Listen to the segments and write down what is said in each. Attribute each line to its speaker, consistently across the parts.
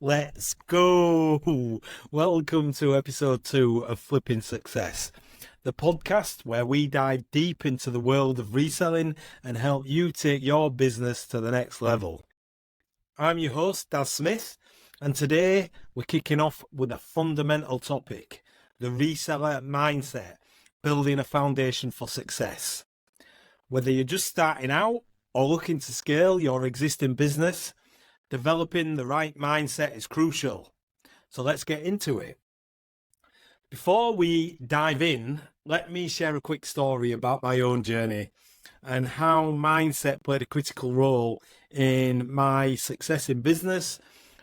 Speaker 1: Let's go. Welcome to episode 2 of Flipping Success, the podcast where we dive deep into the world of reselling and help you take your business to the next level. I'm your host, Daz Smith, and today we're kicking off with a fundamental topic, the reseller mindset, building a foundation for success. Whether you're just starting out or looking to scale your existing business, developing the right mindset is crucial. So let's get into it. Before we dive in, let me share a quick story about my own journey and how mindset played a critical role in my success in business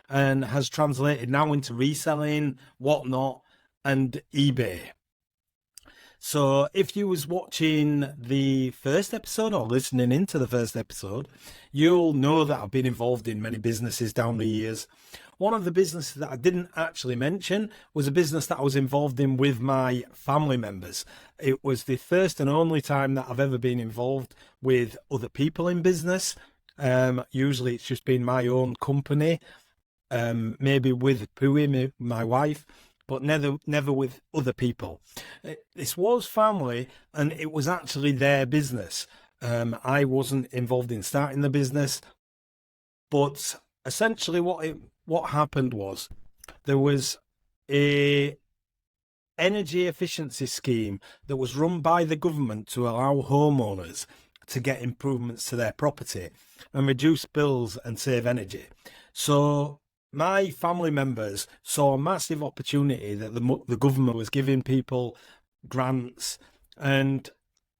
Speaker 1: and has translated now into reselling, whatnot, and eBay. So if you was watching the first episode or listening into the first episode, you'll know that I've been involved in many businesses down the years. One of the businesses that I didn't actually mention was a business that I was involved in with my family members. It was the first and only time that I've ever been involved with other people in business. Usually it's just been my own company, maybe with Pui, my wife, but never with other people. This was family, and it was actually their business. I wasn't involved in starting the business, but essentially what happened was there was a energy efficiency scheme that was run by the government to allow homeowners to get improvements to their property and reduce bills and save energy. So my family members saw a massive opportunity that the government was giving people grants, and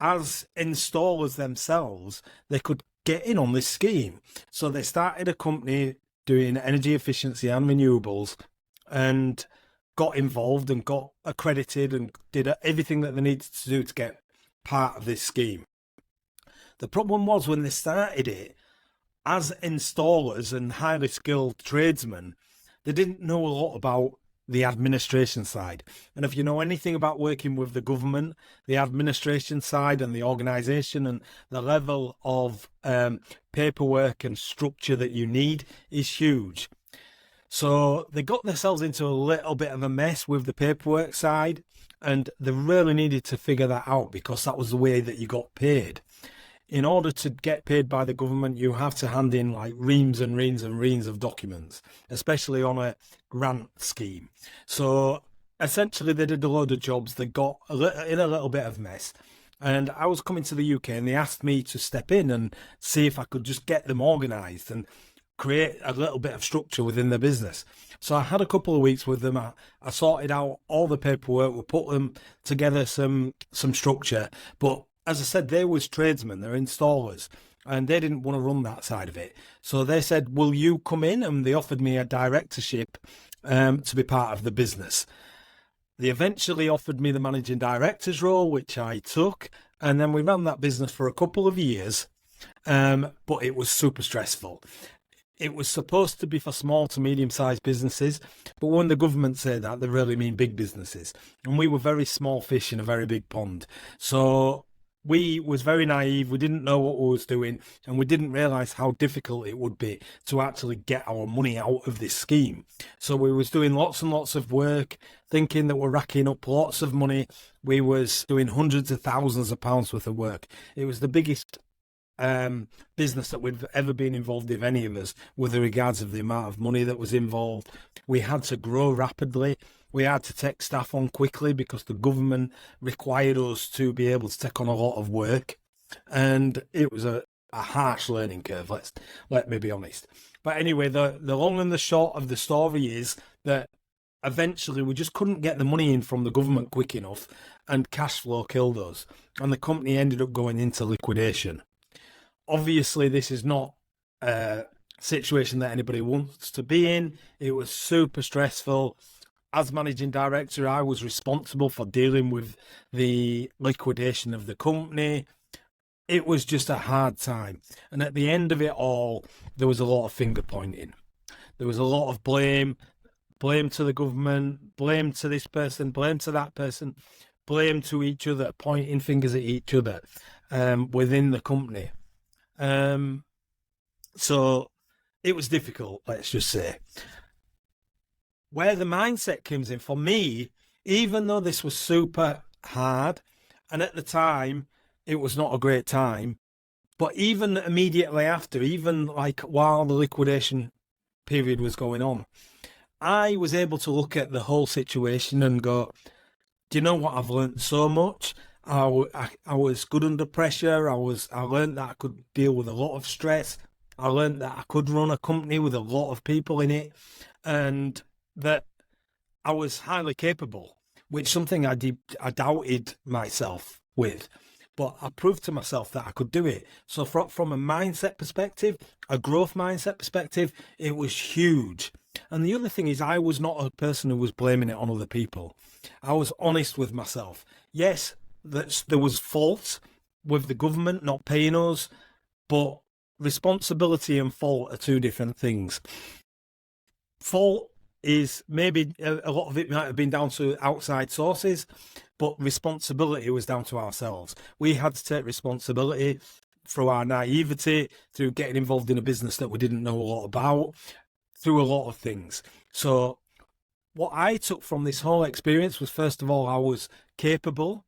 Speaker 1: as installers themselves, they could get in on this scheme. So they started a company doing energy efficiency and renewables and got involved and got accredited and did everything that they needed to do to get part of this scheme. The problem was when they started it, as installers and highly skilled tradesmen, they didn't know a lot about the administration side. And if you know anything about working with the government, the administration side and the organisation and the level of paperwork and structure that you need is huge. So they got themselves into a little bit of a mess with the paperwork side, and they really needed to figure that out because that was the way that you got paid. In order to get paid by the government, you have to hand in like reams and reams and reams of documents, especially on a grant scheme. So essentially they did a load of jobs. They got in a little bit of mess. And I was coming to the UK and they asked me to step in and see if I could just get them organised and create a little bit of structure within the business. So I had a couple of weeks with them. I sorted out all the paperwork. We put them together some structure. But as I said, they was tradesmen, they're installers, and they didn't want to run that side of it. So they said, will you come in? And they offered me a directorship to be part of the business. They eventually offered me the managing director's role, which I took. And then we ran that business for a couple of years, but it was super stressful. It was supposed to be for small to medium-sized businesses, but when the government say that, they really mean big businesses. And we were very small fish in a very big pond. So we was very naive, we didn't know what we was doing, and we didn't realise how difficult it would be to actually get our money out of this scheme. So we was doing lots and lots of work, thinking that we're racking up lots of money. We was doing hundreds of thousands of pounds worth of work. It was the biggest business that we've ever been involved in, any of us, with regards of the amount of money that was involved. We had to grow rapidly. We had to take staff on quickly because the government required us to be able to take on a lot of work. And it was a harsh learning curve, let me be honest. But anyway, the long and the short of the story is that eventually we just couldn't get the money in from the government quick enough, and cash flow killed us. And the company ended up going into liquidation. Obviously, this is not a situation that anybody wants to be in. It was super stressful. As managing director, I was responsible for dealing with the liquidation of the company. It was just a hard time. And at the end of it all, there was a lot of finger pointing. There was a lot of blame to the government, blame to this person, blame to that person, blame to each other, pointing fingers at each other within the company. So it was difficult, let's just say. where the mindset comes in for me, even though this was super hard, and at the time it was not a great time, but even immediately after, even like while the liquidation period was going on, I was able to look at the whole situation and go, do you know what? I've learned so much. I was good under pressure. I learned that I could deal with a lot of stress. I learned that I could run a company with a lot of people in it, and that I was highly capable, which something I doubted myself with. But I proved to myself that I could do it. So from a mindset perspective, a growth mindset perspective, it was huge. And the other thing is, I was not a person who was blaming it on other people. I was honest with myself. Yes, there was fault with the government not paying us, but responsibility and fault are two different things. Fault is maybe a lot of it might have been down to outside sources, but responsibility was down to ourselves. We had to take responsibility through our naivety, through getting involved in a business that we didn't know a lot about, through a lot of things. So what I took from this whole experience was, first of all, I was capable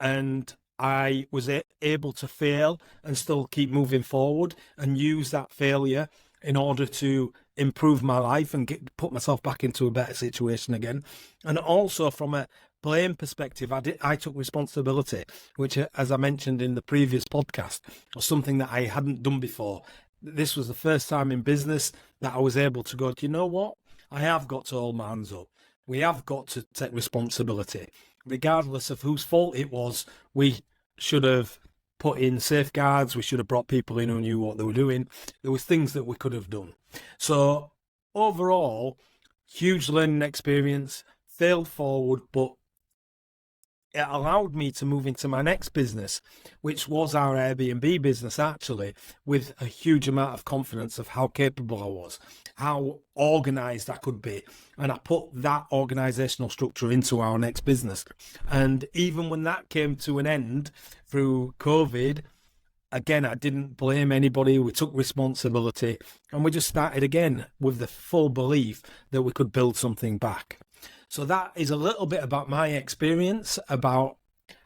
Speaker 1: and I was able to fail and still keep moving forward and use that failure in order to improve my life and put myself back into a better situation again. And also from a blame perspective, I took responsibility, which, as I mentioned in the previous podcast, was something that I hadn't done before. This was the first time in business that I was able to go, do you know what? I have got to hold my hands up. We have got to take responsibility. Regardless of whose fault it was, we should have put in safeguards. We should have brought people in who knew what they were doing. There was things that we could have done. So overall, huge learning experience, failed forward, but it allowed me to move into my next business, which was our Airbnb business, actually, with a huge amount of confidence of how capable I was, how organized I could be. And I put that organizational structure into our next business. And even when that came to an end through COVID, again, I didn't blame anybody. We took responsibility and we just started again with the full belief that we could build something back. So that is a little bit about my experience about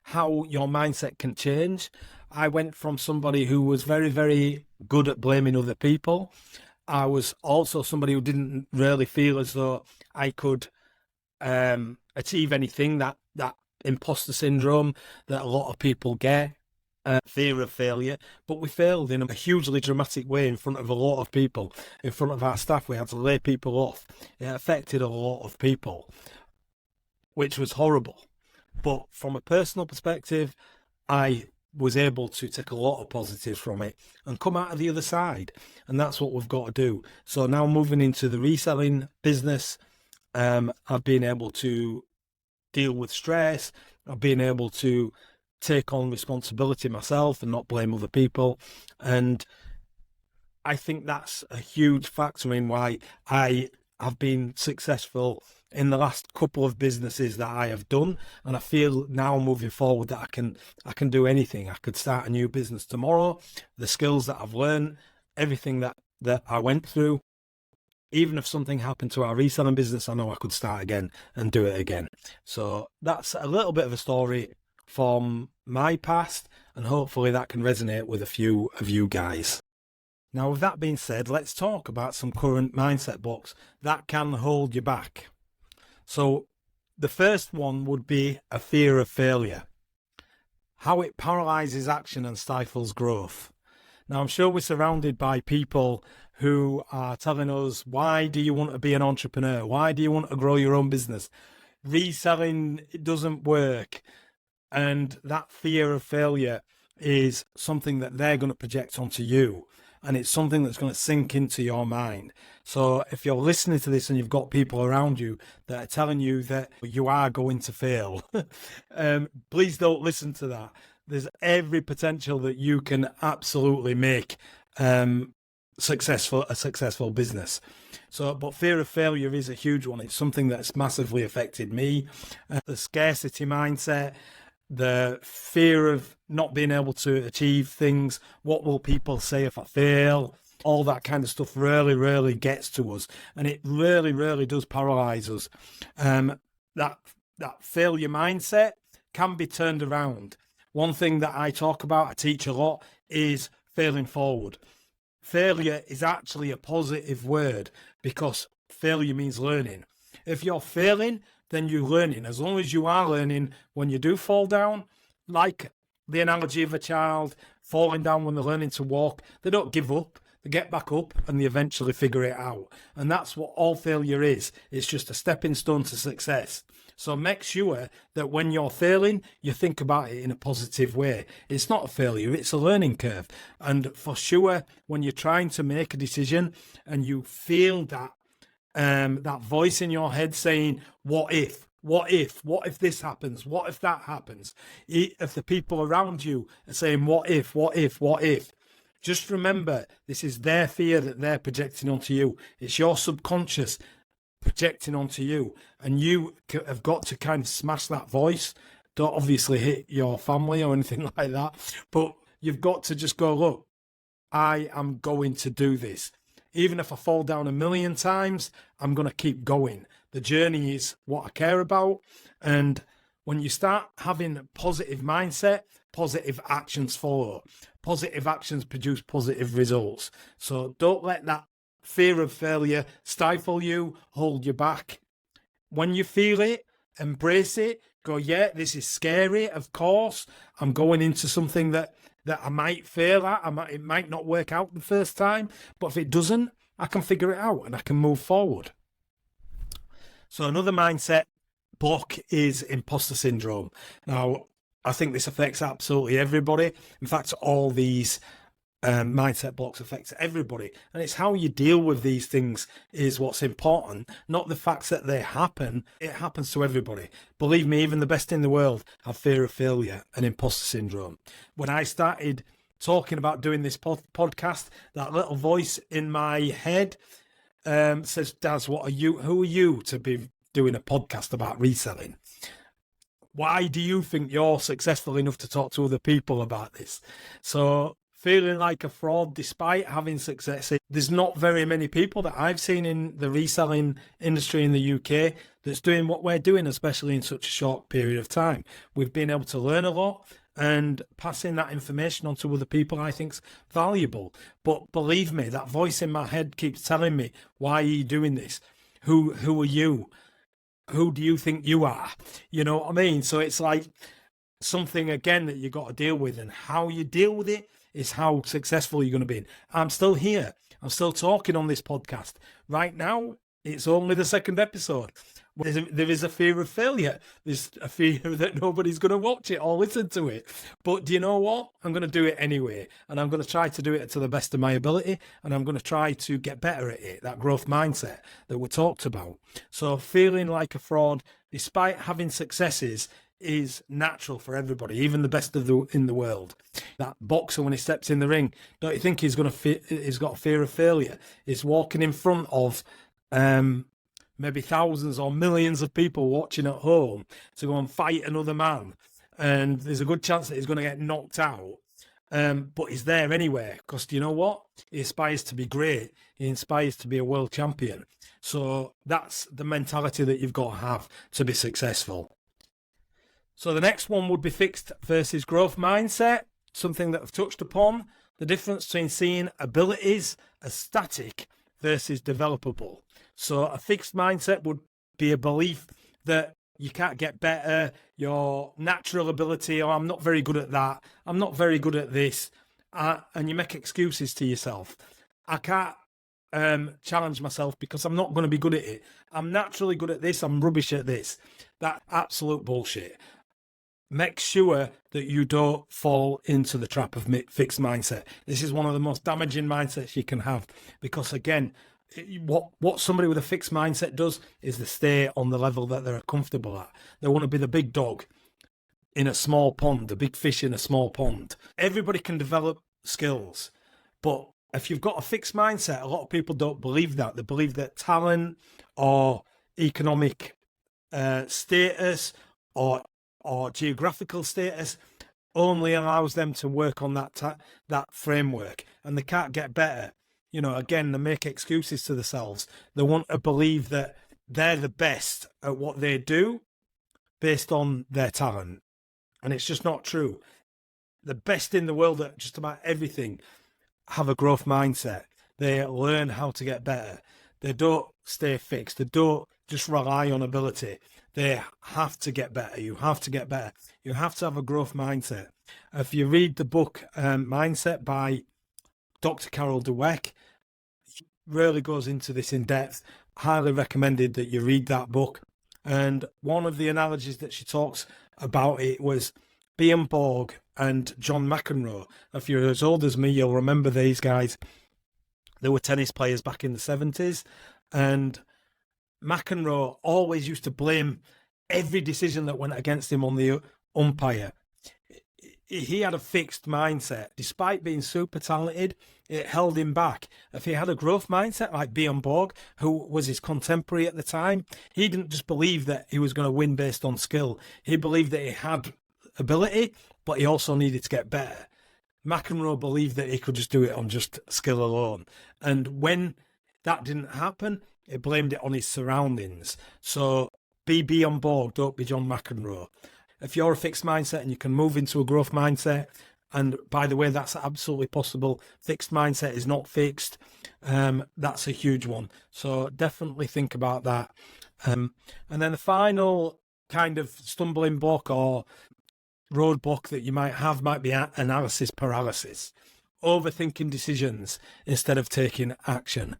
Speaker 1: how your mindset can change. I went from somebody who was very, very good at blaming other people. I was also somebody who didn't really feel as though I could achieve anything, that imposter syndrome that a lot of people get, fear of failure. But we failed in a hugely dramatic way in front of a lot of people, in front of our staff. We had to lay people off. It affected a lot of people, which was horrible. But from a personal perspective, I was able to take a lot of positives from it and come out of the other side. And that's what we've got to do. So now moving into the reselling business, I've been able to deal with stress. I've been able to take on responsibility myself and not blame other people. And I think that's a huge factor in why I have been successful in the last couple of businesses that I have done. And I feel now moving forward that I can do anything. I could start a new business tomorrow. The skills that I've learned, everything that I went through, even if something happened to our reselling business, I know I could start again and do it again. So that's a little bit of a story from my past, and hopefully that can resonate with a few of you guys. Now, with that being said, let's talk about some current mindset blocks that can hold you back. So the first one would be a fear of failure, how it paralyzes action and stifles growth. Now, I'm sure we're surrounded by people who are telling us, why do you want to be an entrepreneur? Why do you want to grow your own business? Reselling, it doesn't work. And that fear of failure is something that they're going to project onto you. And it's something that's going to sink into your mind. So if you're listening to this and you've got people around you that are telling you that you are going to fail, please don't listen to that. There's every potential that you can absolutely make a successful business. So, but fear of failure is a huge one. It's something that's massively affected me. The scarcity mindset, the fear of not being able to achieve things. What will people say if I fail? all that kind of stuff really gets to us, and it really does paralyze us. That failure mindset can be turned around. One thing that I talk about, I teach a lot, is failing forward. Failure is actually a positive word because failure means learning. If you're failing, then you're learning. As long as you are learning, when you do fall down, like the analogy of a child falling down when they're learning to walk, they don't give up. They get back up and they eventually figure it out. And that's what all failure is. It's just a stepping stone to success. So make sure that when you're failing, you think about it in a positive way. It's not a failure, it's a learning curve. And for sure, when you're trying to make a decision and you feel that that voice in your head saying, what if this happens? What if that happens? If the people around you are saying, what if? Just remember, this is their fear that they're projecting onto you. It's your subconscious projecting onto you, and you have got to kind of smash that voice. Don't obviously hit your family or anything like that, but you've got to just go, look, I am going to do this. Even if I fall down 1,000,000 times, I'm going to keep going. The journey is what I care about. And when you start having a positive mindset, positive actions follow. Positive actions produce positive results. So don't let that fear of failure stifle you, hold you back. When you feel it, embrace it. Go, yeah, this is scary, of course. I'm going into something that I might fail at. It might not work out the first time, but if it doesn't, I can figure it out and I can move forward. So another mindset block is imposter syndrome. Now, I think this affects absolutely everybody. In fact, all these mindset blocks affect everybody, and it's how you deal with these things is what's important, not the fact that they happen. It happens to everybody. Believe me, even the best in the world have fear of failure and imposter syndrome. When I started talking about doing this podcast, that little voice in my head says, Daz, who are you to be doing a podcast about reselling? Why do you think you're successful enough to talk to other people about this? So feeling like a fraud despite having success. There's not very many people that I've seen in the reselling industry in the UK that's doing what we're doing, especially in such a short period of time. We've been able to learn a lot, and passing that information on to other people I think's valuable. But believe me, that voice in my head keeps telling me, why are you doing this? Who are you? Who do you think you are? You know what I mean? So it's like something, again, that you got to deal with, and how you deal with it is how successful you're going to be. I'm still here. I'm still talking on this podcast. Right now, it's only the second episode. There is a fear of failure. There's a fear that nobody's going to watch it or listen to it. But do you know what? I'm going to do it anyway. And I'm going to try to do it to the best of my ability. And I'm going to try to get better at it, that growth mindset that we talked about. So feeling like a fraud, despite having successes, is natural for everybody, even the best in the world. That boxer, when he steps in the ring, don't you think he's got a fear of failure? He's walking in front of maybe thousands or millions of people watching at home to go and fight another man, and there's a good chance that he's going to get knocked out. But he's there anyway, because do you know what? He aspires to be great. He aspires to be a world champion. So that's the mentality that you've got to have to be successful. So the next one would be fixed versus growth mindset, something that I've touched upon, the difference between seeing abilities as static versus developable. So a fixed mindset would be a belief that you can't get better, your natural ability, or I'm not very good at that, I'm not very good at this, and you make excuses to yourself. I can't challenge myself because I'm not going to be good at it. I'm naturally good at this, I'm rubbish at this. That's absolute bullshit. Make sure that you don't fall into the trap of fixed mindset. This is one of the most damaging mindsets you can have, because again, what somebody with a fixed mindset does is they stay on the level that they're comfortable at. They want to be the big dog in a small pond, the big fish in a small pond. Everybody can develop skills, but if you've got a fixed mindset, a lot of people don't believe that. They believe that talent or economic status or geographical status only allows them to work on that framework, and they can't get better. Again, they make excuses to themselves. They want to believe that they're the best at what they do based on their talent. And it's just not true. The best in the world at just about everything have a growth mindset. They learn how to get better. They don't stay fixed. They don't just rely on ability. They have to get better. You have to get better. You have to have a growth mindset. If you read the book Mindset by Dr. Carol Dweck, he really goes into this in depth. Highly recommended that you read that book. And one of the analogies that she talks about it was Bjorn Borg and John McEnroe. If you're as old as me, you'll remember these guys. They were tennis players back in the 70s. And McEnroe always used to blame every decision that went against him on the umpire. He had a fixed mindset. Despite being super talented, it held him back. If he had a growth mindset like Bjorn Borg, who was his contemporary at the time, he didn't just believe that he was going to win based on skill. He believed that he had ability, but he also needed to get better. McEnroe believed that he could just do it on just skill alone. And when that didn't happen, he blamed it on his surroundings. So be Bjorn Borg, don't be John McEnroe. If you're a fixed mindset and you can move into a growth mindset, and by the way, that's absolutely possible. Fixed mindset is not fixed. That's a huge one. So definitely think about that. And then the final kind of stumbling block or roadblock that you might have might be analysis paralysis. Overthinking decisions instead of taking action.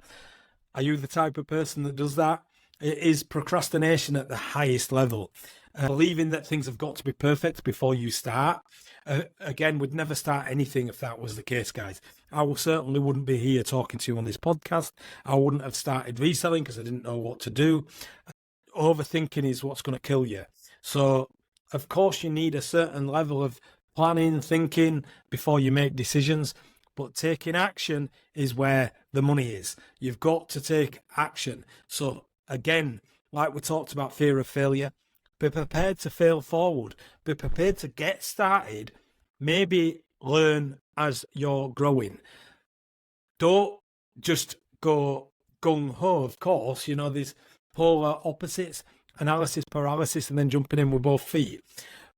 Speaker 1: Are you the type of person that does that? It is procrastination at the highest level. Believing that things have got to be perfect before you start. Again, would never start anything if that was the case, guys. I certainly wouldn't be here talking to you on this podcast. I wouldn't have started reselling because I didn't know what to do. Overthinking is what's going to kill you. So, of course, you need a certain level of planning, thinking before you make decisions. But taking action is where the money is. You've got to take action. So, again, like we talked about fear of failure, be prepared to fail forward. Be prepared to get started. Maybe learn as you're growing. Don't just go gung-ho, of course. There's polar opposites, analysis paralysis, and then jumping in with both feet.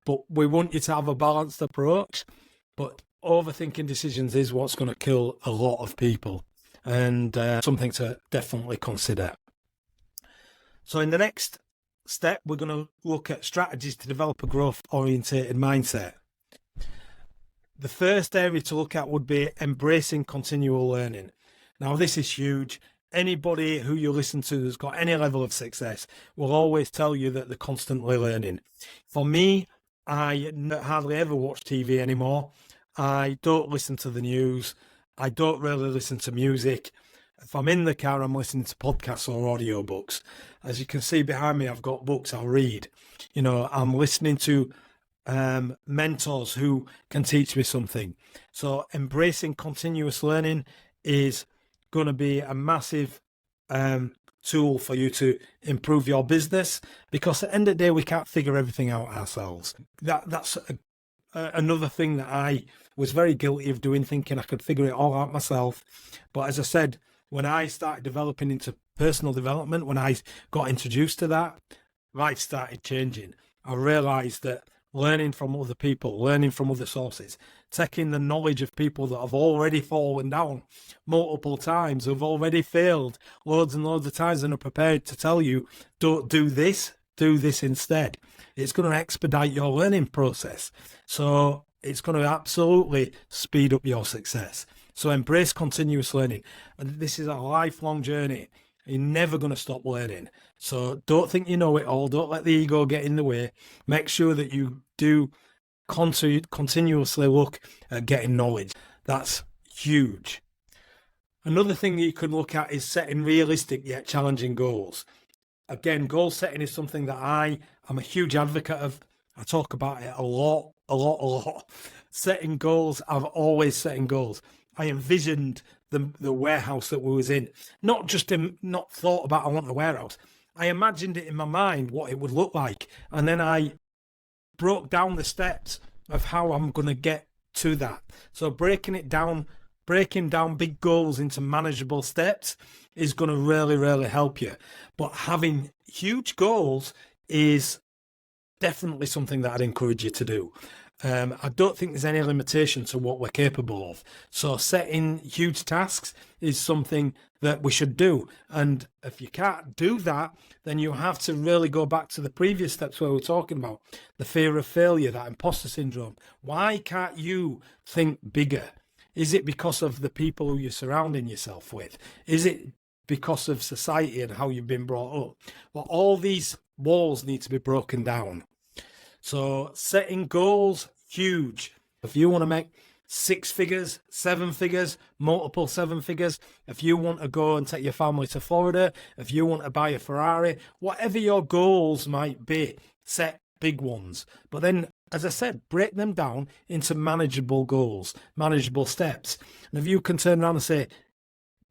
Speaker 1: But we want you to have a balanced approach. But overthinking decisions is what's going to kill a lot of people. And something to definitely consider. So in the next step, we're going to look at strategies to develop a growth-orientated mindset. The first area to look at would be embracing continual learning. Now, this is huge. Anybody who you listen to who's got any level of success will always tell you that they're constantly learning. For me, I hardly ever watch TV anymore. I don't listen to the news. I don't really listen to music. If I'm in the car, I'm listening to podcasts or audiobooks. As you can see behind me, I've got books I'll read. I'm listening to mentors who can teach me something. So embracing continuous learning is going to be a massive tool for you to improve your business, because at the end of the day, we can't figure everything out ourselves. That's another thing that I was very guilty of doing, thinking I could figure it all out myself. But as I said, when I started developing into personal development, when I got introduced to that, life started changing. I realized that learning from other people, learning from other sources, taking the knowledge of people that have already fallen down multiple times, who've already failed loads and loads of times and are prepared to tell you, don't do this instead. It's going to expedite your learning process. So it's going to absolutely speed up your success. So embrace continuous learning. And this is a lifelong journey. You're never going to stop learning. So don't think you know it all. Don't let the ego get in the way. Make sure that you do continuously look at getting knowledge. That's huge. Another thing that you can look at is setting realistic yet challenging goals. Again, goal setting is something that I am a huge advocate of. I talk about it a lot. Setting goals, I've always setting goals. I envisioned the warehouse that we was in, not thought about I want the warehouse. I imagined it in my mind what it would look like, and then I broke down the steps of how I'm going to get to that. So breaking it down breaking down big goals into manageable steps is going to really, really help you. But having huge goals is definitely something that I'd encourage you to do. I don't think there's any limitation to what we're capable of. So setting huge tasks is something that we should do. And if you can't do that, then you have to really go back to the previous steps where we're talking about the fear of failure, that imposter syndrome. Why can't you think bigger? Is it because of the people who you're surrounding yourself with? Is it because of society and how you've been brought up? Well, all these walls need to be broken down. So setting goals, huge. If you want to make 6 figures, 7 figures, multiple 7 figures, if you want to go and take your family to Florida, if you want to buy a Ferrari, whatever your goals might be, set big ones. But then, as I said, break them down into manageable goals, manageable steps. And if you can turn around and say,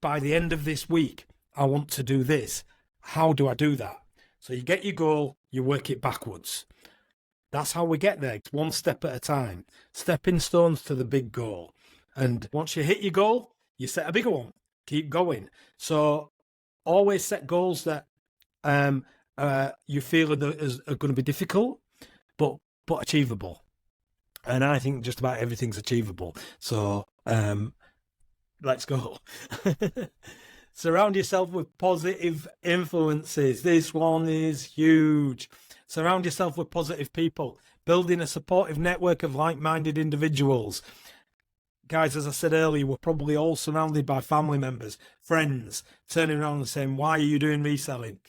Speaker 1: by the end of this week, I want to do this. How do I do that? So you get your goal, you work it backwards. That's how we get there. It's one step at a time. Stepping stones to the big goal. And once you hit your goal, you set a bigger one. Keep going. So always set goals that you feel are going to be difficult, but achievable. And I think just about everything's achievable. So let's go. Surround yourself with positive influences. This one is huge. Surround yourself with positive people. Building a supportive network of like-minded individuals. Guys, as I said earlier, we're probably all surrounded by family members, friends, turning around and saying, why are you doing reselling?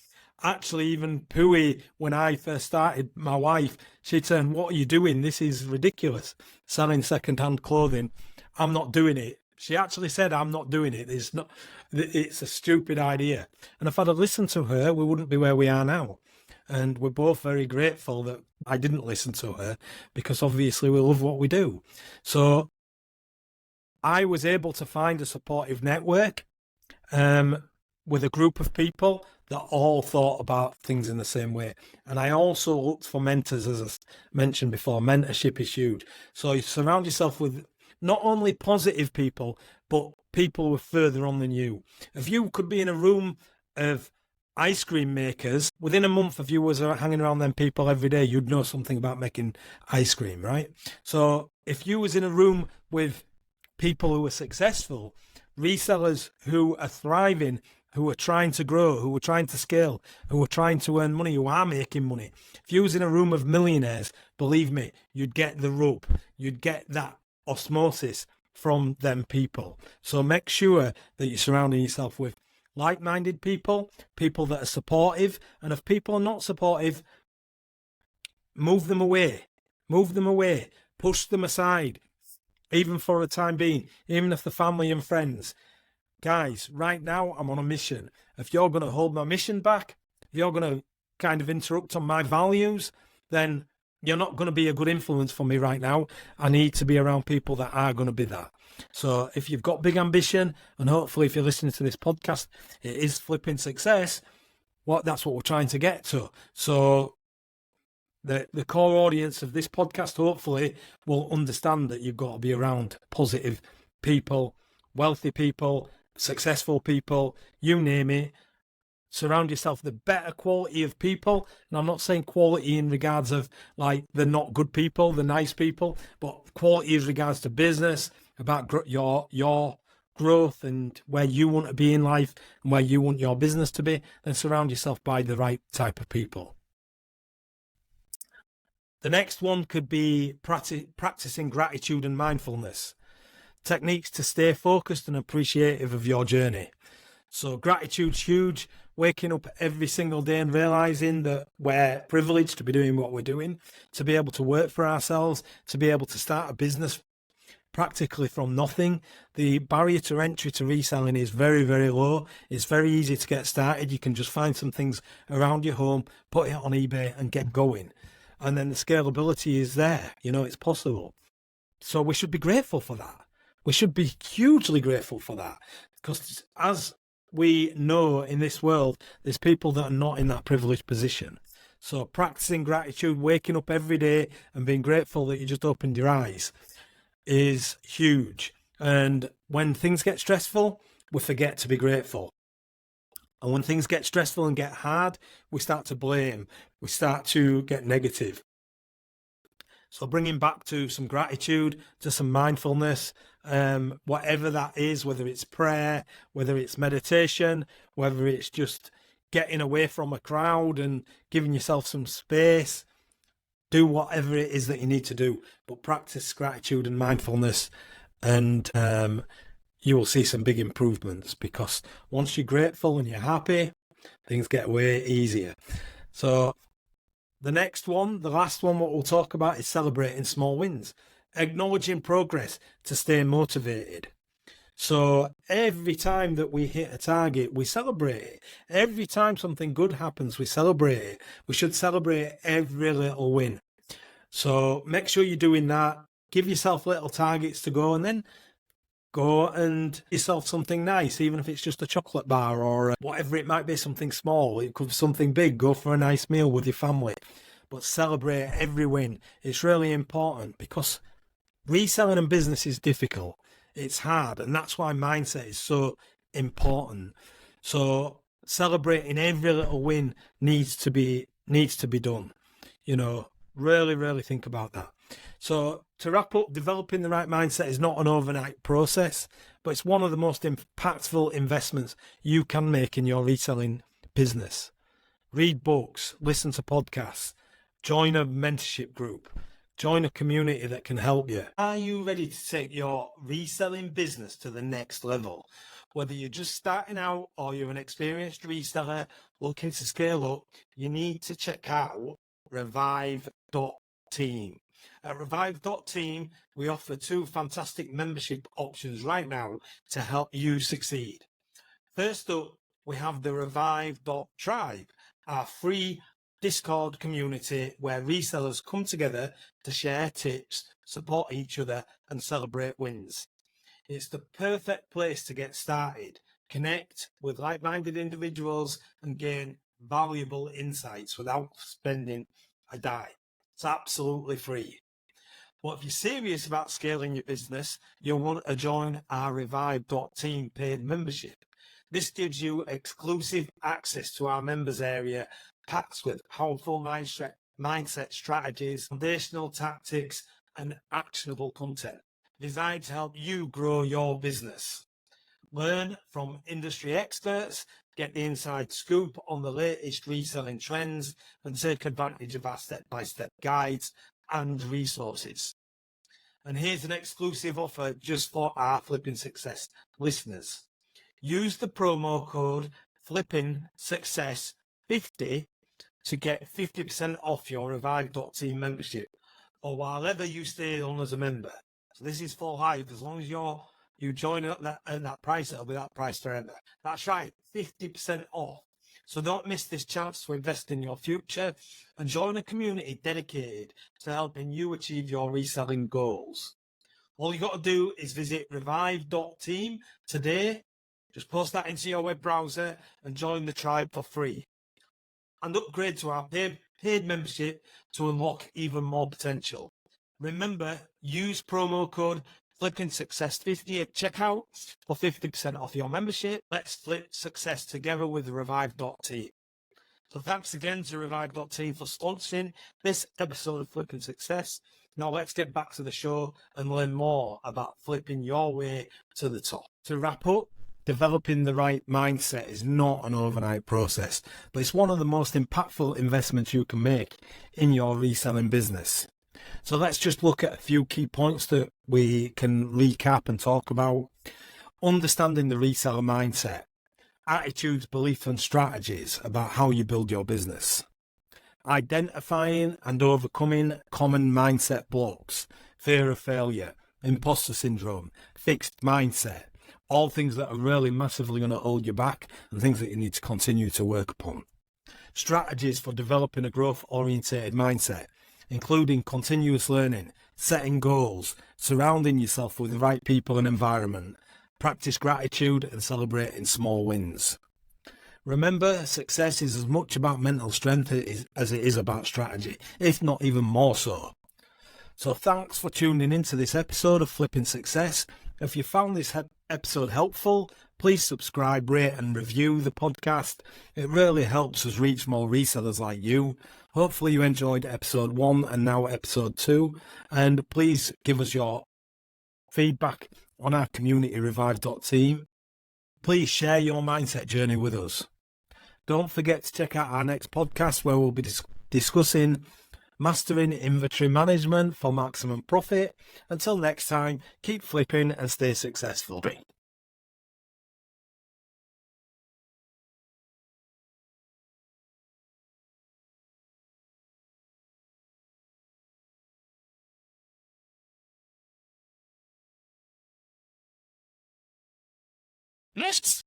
Speaker 1: Actually, even Pooey, when I first started, my wife, she turned, what are you doing? This is ridiculous. Selling second-hand clothing. I'm not doing it. She actually said, I'm not doing it. It's a stupid idea. And if I'd have listened to her, we wouldn't be where we are now. And we're both very grateful that I didn't listen to her, because obviously we love what we do. So I was able to find a supportive network with a group of people that all thought about things in the same way. And I also looked for mentors, as I mentioned before. Mentorship is huge. So you surround yourself with not only positive people, but people who are further on than you. If you could be in a room of ice cream makers, within a month, if you was hanging around them people every day, you'd know something about making ice cream, right? So if you was in a room with people who are successful, resellers who are thriving, who are trying to grow, who are trying to scale, who are trying to earn money, who are making money, if you was in a room of millionaires, believe me, you'd get the rub, you'd get that osmosis from them people. So make sure that you're surrounding yourself with like-minded people, people that are supportive, and if people are not supportive, move them away, push them aside, even for a time being, even if they're family and friends. Guys, right now I'm on a mission. If you're going to hold my mission back, if you're going to kind of interrupt on my values, then you're not going to be a good influence for me right now. I need to be around people that are going to be that. So if you've got big ambition, and hopefully if you're listening to this podcast, it is flipping success, that's what we're trying to get to. So the core audience of this podcast hopefully will understand that you've got to be around positive people, wealthy people, successful people, you name it. Surround yourself with the better quality of people. And I'm not saying quality in regards of like the not good people, the nice people, but quality as regards to business, about your growth and where you want to be in life and where you want your business to be. Then surround yourself by the right type of people. The next one could be practicing gratitude and mindfulness. Techniques to stay focused and appreciative of your journey. So gratitude's huge. Waking up every single day and realizing that we're privileged to be doing what we're doing, to be able to work for ourselves, to be able to start a business practically from nothing. The barrier to entry to reselling is very, very low. It's very easy to get started. You can just find some things around your home, put it on eBay and get going. And then the scalability is there. It's possible. So we should be grateful for that. We should be hugely grateful for that, because as we know in this world, there's people that are not in that privileged position. So practicing gratitude, waking up every day and being grateful that you just opened your eyes is huge. And when things get stressful, we forget to be grateful. And when things get stressful and get hard, we start to blame. We start to get negative. So bringing back to some gratitude, to some mindfulness, whatever that is, whether it's prayer, whether it's meditation, whether it's just getting away from a crowd and giving yourself some space, do whatever it is that you need to do, but practice gratitude and mindfulness, and you will see some big improvements, because once you're grateful and you're happy, things get way easier. So the next one, the last one, what we'll talk about is celebrating small wins, acknowledging progress to stay motivated. So every time that we hit a target, we celebrate it. Every time something good happens, we celebrate it. We should celebrate every little win. So make sure you're doing that. Give yourself little targets to go, and then go and yourself something nice, even if it's just a chocolate bar or whatever it might be, something small. It could be something big. Go for a nice meal with your family, but celebrate every win. It's really important, because reselling and business is difficult. It's hard, and that's why mindset is so important. So celebrating every little win needs to be done. Really, really think about that. So to wrap up, developing the right mindset is not an overnight process, but it's one of the most impactful investments you can make in your reselling business. Read books, listen to podcasts, join a mentorship group, join a community that can help you. Are you ready to take your reselling business to the next level? Whether you're just starting out or you're an experienced reseller looking to scale up, you need to check out revive.team. At revive.team, we offer 2 fantastic membership options right now to help you succeed. First up, we have the revive.tribe, our free Discord community where resellers come together to share tips, support each other, and celebrate wins. It's the perfect place to get started, connect with like-minded individuals, and gain valuable insights without spending a dime. It's absolutely free. But if you're serious about scaling your business, you'll want to join our revive.team paid membership. This gives you exclusive access to our members area, packed with powerful mindset strategies, foundational tactics, and actionable content designed to help you grow your business. Learn from industry experts, get the inside scoop on the latest reselling trends, and take advantage of our step-by-step guides and resources. And here's an exclusive offer just for our Flipping Success listeners. Use the promo code Flipping Success 50 to get 50% off your revive.team membership, or while ever you stay on as a member. So this is for life. As long as you join at that price, it'll be that price forever. That's right, 50% off. So don't miss this chance to invest in your future and join a community dedicated to helping you achieve your reselling goals. All you got to do is visit revive.team today. Just post that into your web browser and join the tribe for free. And upgrade to our paid membership to unlock even more potential. Remember, use promo code Flipping Success 50 at checkout for 50% off your membership. Let's flip success together with Revive.team. So thanks again to Revive.team for sponsoring this episode of Flipping Success. Now let's get back to the show and learn more about flipping your way to the top. To wrap up, developing the right mindset is not an overnight process, but it's one of the most impactful investments you can make in your reselling business. So let's just look at a few key points that we can recap and talk about. Understanding the reseller mindset, attitudes, beliefs, and strategies about how you build your business. Identifying and overcoming common mindset blocks, fear of failure, imposter syndrome, fixed mindset, all things that are really massively going to hold you back and things that you need to continue to work upon. Strategies for developing a growth-oriented mindset, including continuous learning, setting goals, surrounding yourself with the right people and environment, practice gratitude and celebrating small wins. Remember, success is as much about mental strength as it is about strategy, if not even more so. So thanks for tuning into this episode of Flipping Success. If you found this episode helpful, please subscribe, rate and review the podcast. It really helps us reach more resellers like you. Hopefully you enjoyed episode 1 and now episode 2. And please give us your feedback on our community revive.team. Please share your mindset journey with us. Don't forget to check out our next podcast where we'll be discussing mastering inventory management for maximum profit. Until next time, keep flipping and stay successful. Yes.